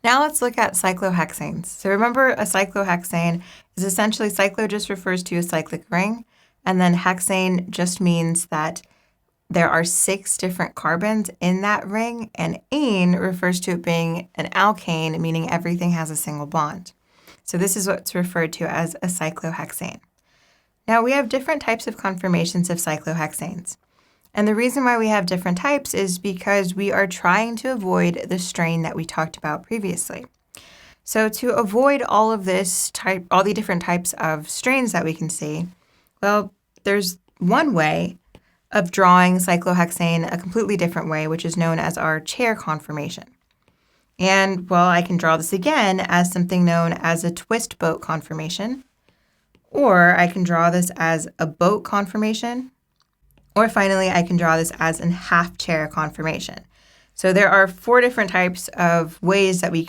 Now let's look at cyclohexanes. So remember, a cyclohexane is essentially, cyclo just refers to a cyclic ring, and then hexane just means that there are 6 different carbons in that ring, and ane refers to it being an alkane, meaning everything has a single bond. So this is what's referred to as a cyclohexane. Now we have different types of conformations of cyclohexanes. And the reason why we have different types is because we are trying to avoid the strain that we talked about previously. So to avoid all of this type, all the different types of strains that we can see, well, there's one way of drawing cyclohexane a completely different way, which is known as our chair conformation. And, well, I can draw this again as something known as a twist boat conformation, or I can draw this as a boat conformation, or finally, I can draw this as a half chair conformation. So there are 4 different types of ways that we